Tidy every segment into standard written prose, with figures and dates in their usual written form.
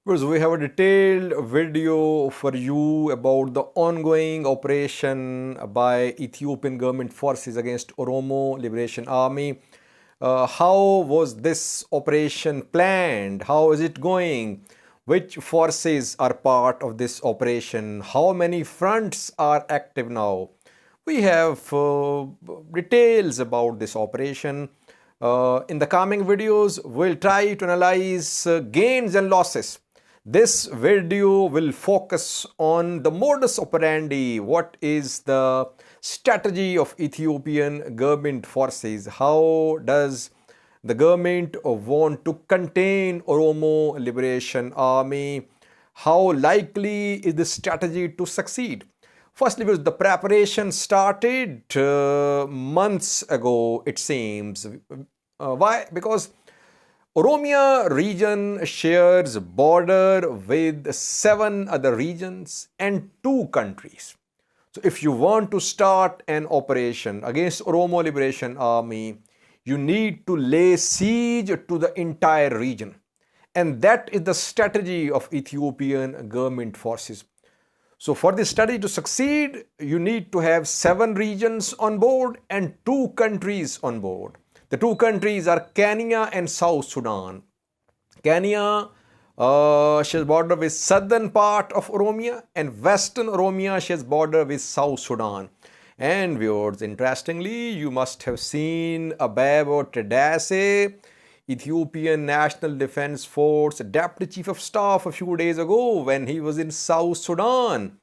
Because we have a detailed video for you about the ongoing operation by Ethiopian government forces against Oromo Liberation Army. How was this operation planned? How is it going? Which forces are part of this operation? How many fronts are active now? We have details about this operation. In the coming videos, we'll try to analyze gains and losses. This video will focus on the modus operandi. What is the strategy of Ethiopian government forces? How does the government want to contain Oromo Liberation Army? How likely is the strategy to succeed? Firstly, because the preparation started months ago, it seems. Why? Because Oromia region shares border with 7 other regions and 2 countries. So if you want to start an operation against Oromo Liberation Army, you need to lay siege to the entire region. And that is the strategy of Ethiopian government forces. So for this strategy to succeed, you need to have 7 regions on board and 2 countries on board. The 2 countries are Kenya and South Sudan. Kenya shares border with southern part of Oromia, and western Oromia shares border with South Sudan. And viewers, interestingly, you must have seen Abebo Tedase, Ethiopian National Defense Force Deputy Chief of Staff a few days ago when he was in South Sudan.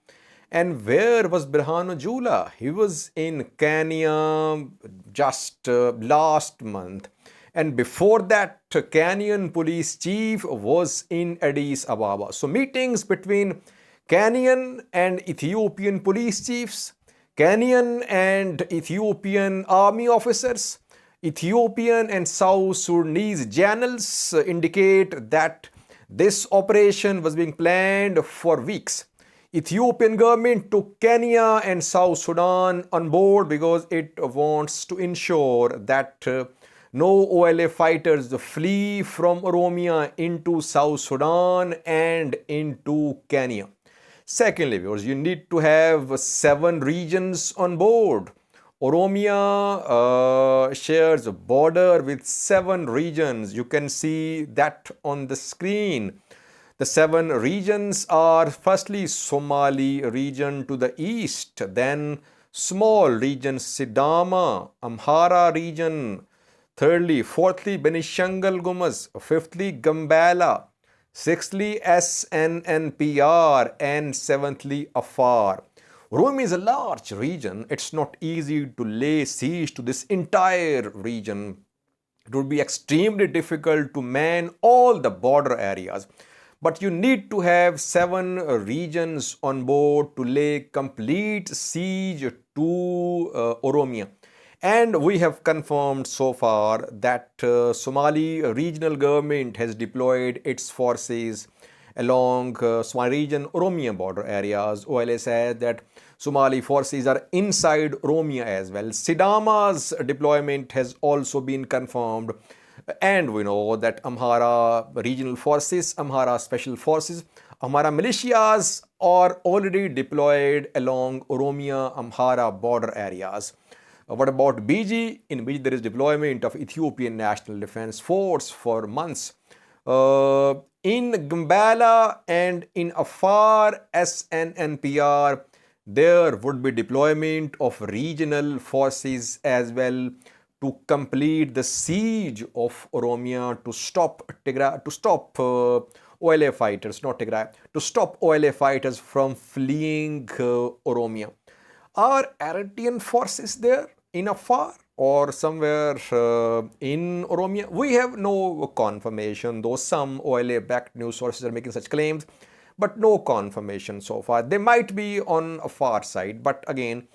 And where was Birhanu Jula? He was in Kenya just last month. And before that, Kenyan police chief was in Addis Ababa. So meetings between Kenyan and Ethiopian police chiefs, Kenyan and Ethiopian army officers, Ethiopian and South Sudanese generals indicate that this operation was being planned for weeks. Ethiopian government took Kenya and South Sudan on board because it wants to ensure that no OLA fighters flee from Oromia into South Sudan and into Kenya. Secondly, viewers, you need to have 7 regions on board. Oromia shares a border with 7 regions. You can see that on the screen. The 7 regions are firstly Somali region to the east, then small region Sidama, Amhara region, thirdly, fourthly Benishangal Gumuz, fifthly Gambela, sixthly SNNPR, and seventhly Afar. Oromia is a large region. It's not easy to lay siege to this entire region. It would be extremely difficult to man all the border areas. But you need to have 7 regions on board to lay complete siege to Oromia. And we have confirmed so far that Somali regional government has deployed its forces along Somali region Oromia border areas. OLA says that Somali forces are inside Oromia as well. Sidama's deployment has also been confirmed. And we know that Amhara regional forces, Amhara special forces, Amhara militias are already deployed along Oromia Amhara border areas. What about BG? In which there is deployment of Ethiopian National Defense Force for months. In Gambela and in Afar SNNPR, there would be deployment of regional forces as well to complete the siege of Oromia, to stop OLA fighters, not Tigray, to stop OLA fighters from fleeing Oromia. Are Eritrean forces there in Afar or somewhere in Oromia? We have no confirmation, though some OLA-backed news sources are making such claims, but no confirmation so far. They might be on a far side, but again,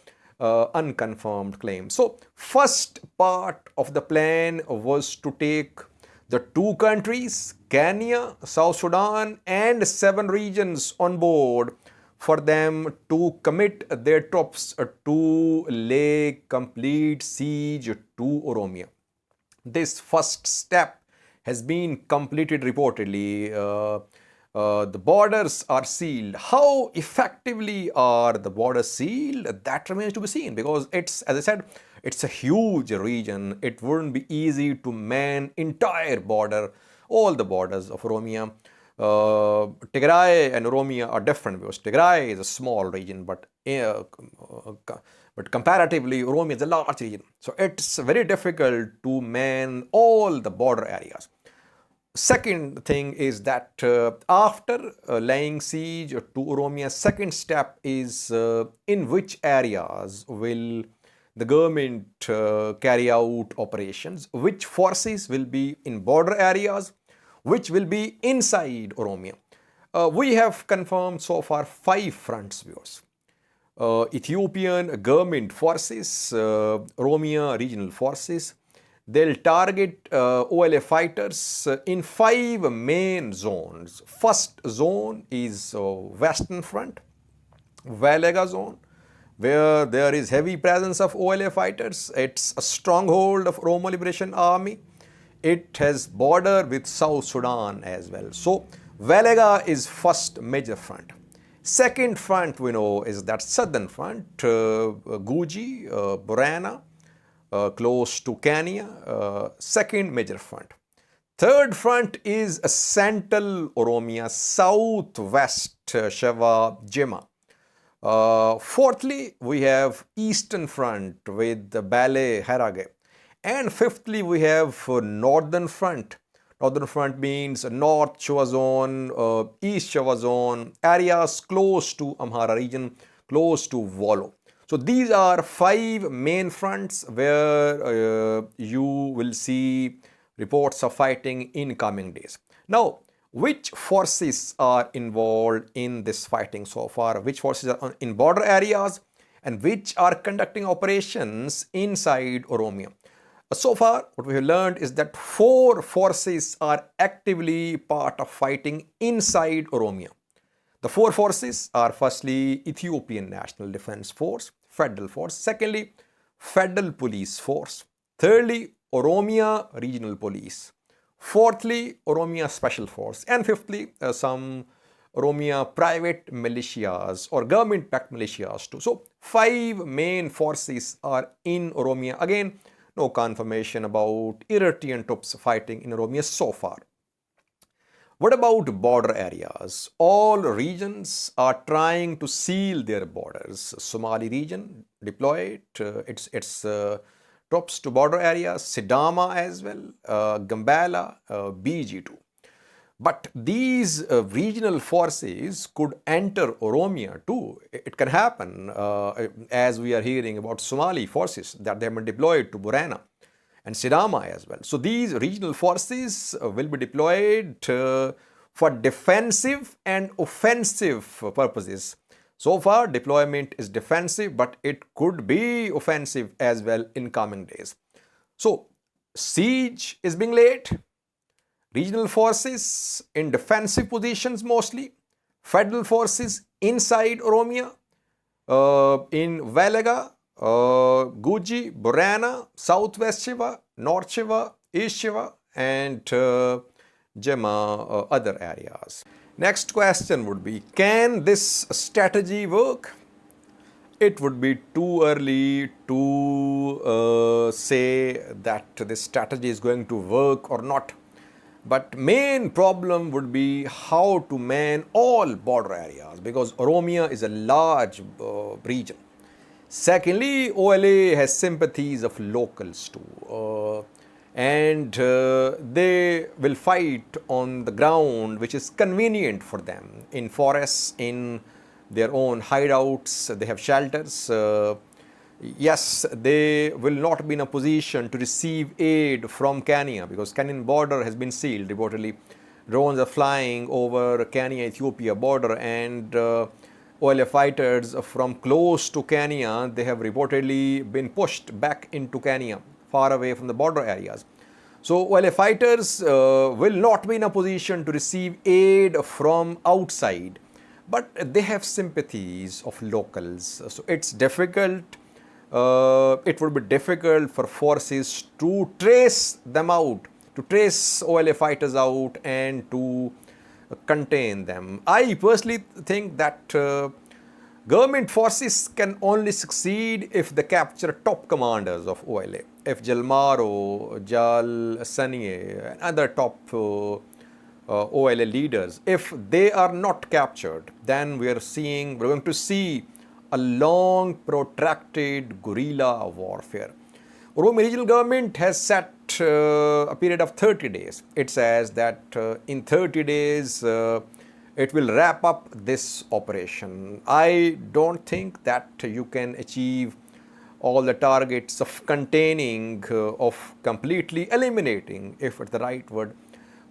unconfirmed claims. So first part of the plan was to take the 2 countries, Kenya, South Sudan, and 7 regions on board for them to commit their troops to lay complete siege to Oromia. This first step has been completed reportedly. The borders are sealed. How effectively are the borders sealed? That remains to be seen, because it's, as I said, it's a huge region. It wouldn't be easy to man entire border, all the borders of Oromia. Tigray and Oromia are different, because Tigray is a small region, but comparatively Oromia is a large region. So it's very difficult to man all the border areas. Second thing is that after laying siege to Oromia, second step is in which areas will the government carry out operations, which forces will be in border areas, which will be inside Oromia. We have confirmed so far 5 fronts, viewers. Ethiopian government forces, Oromia regional forces. They'll target OLA fighters in 5 main zones. First zone is Western Front, Valega zone, where there is heavy presence of OLA fighters. It's a stronghold of Oromo Liberation Army. It has border with South Sudan as well. So Valega is first major front. Second front we know is that Southern Front, Guji, Borana, close to Kenya, second major front. Third front is a central Oromia, southwest Sheva, Jema. Fourthly, we have Eastern Front with Bale, Harage. And fifthly, we have Northern Front. Northern Front means North Sheva Zone, East Sheva Zone, areas close to Amhara region, close to Wollo. So these are 5 main fronts where you will see reports of fighting in coming days. Now, which forces are involved in this fighting so far? Which forces are in border areas and which are conducting operations inside Oromia? So far, what we have learned is that 4 forces are actively part of fighting inside Oromia. The 4 forces are firstly Ethiopian National Defense Force, Federal Force. Secondly, Federal Police Force. Thirdly, Oromia Regional Police. Fourthly, Oromia Special Force. And fifthly, some Oromia private militias or government-backed militias too. So 5 main forces are in Oromia. Again, no confirmation about Eritrean troops fighting in Oromia so far. What about border areas? All regions are trying to seal their borders. Somali region deployed its troops to border areas, Sidama as well, Gambela, BG2. But these regional forces could enter Oromia too. It can happen, as we are hearing about Somali forces that they have been deployed to Burana and Sidama as well. So these regional forces will be deployed for defensive and offensive purposes. So far, deployment is defensive, but it could be offensive as well in coming days. So siege is being laid. Regional forces in defensive positions mostly. Federal forces inside Oromia, in Valega, Guji, Borana, Southwest Shiva, North Shiva, East Shiva, and Jema, other areas. Next question would be, can this strategy work? It would be too early to say that this strategy is going to work or not. But main problem would be how to man all border areas, because Oromia is a large region. Secondly, OLA has sympathies of locals too, and they will fight on the ground which is convenient for them, in forests, in their own hideouts. They have shelters. Yes, they will not be in a position to receive aid from Kenya, because Kenyan border has been sealed reportedly. Drones are flying over Kenya-Ethiopia border, and OLA fighters from close to Kenya, they have reportedly been pushed back into Kenya, far away from the border areas. So OLA fighters will not be in a position to receive aid from outside, but they have sympathies of locals. So it's difficult. It would be difficult for forces to trace them out, to trace OLA fighters out, and to contain them. I personally think that government forces can only succeed if they capture top commanders of OLA. If Jalmaro, Jal Saniye, and other top OLA leaders, if they are not captured, then we're going to see a long, protracted guerrilla warfare. Oromo regional government has set a period of 30 days. It says that in 30 days it will wrap up this operation. I don't think that you can achieve all the targets of containing, of completely eliminating, if it's the right word,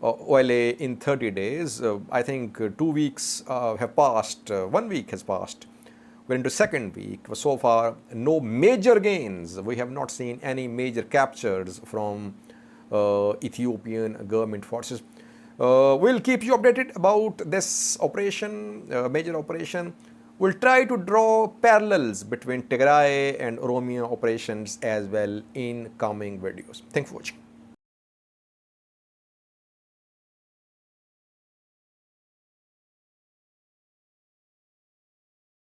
OLA in 30 days. I think 2 weeks have passed, 1 week has passed. We're into second week. So far, no major gains. We have not seen any major captures from Ethiopian government forces. We'll keep you updated about this operation, major operation. We'll try to draw parallels between Tigray and Oromo operations as well in coming videos. Thanks for watching.